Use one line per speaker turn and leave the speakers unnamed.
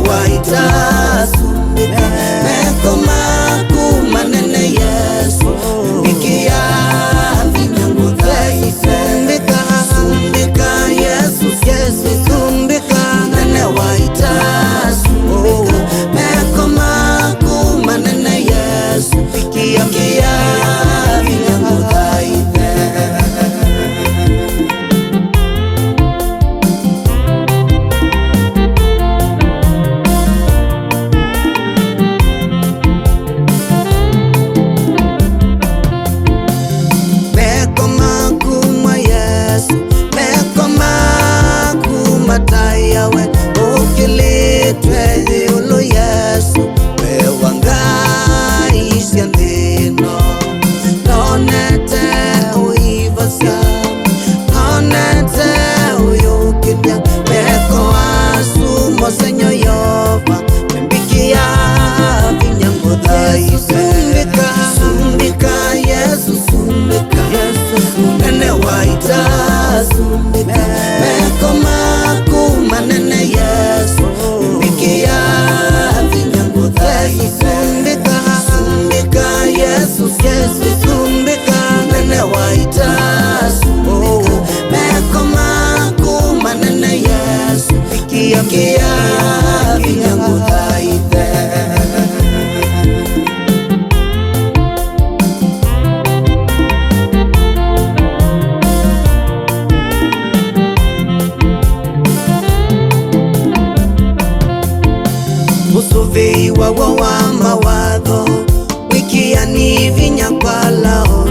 waita sumbika meko maku manene Yesu ikia vinyango dhai sumbika sumbika Yesu Yesu sumbika nene waita sumbika meko maku manene Yesu ikia vinyango dhai Yawe ukiletwe ulo Yesu wewanga isiandino nonete uivasya nonete uyukidya meko asu mosenyo yova membikia vinyango dhai sumbika sumbika Yesu sumbika nene waita sumbika meko maku manene Yesu mbikia vinyango dhai sumbika sumbika Yesu Yesu sumbika nene waita sumbika meko maku manene Yesu mbikia vinyango dhai Usuvi wa mawadho wikia ni vinyakwalao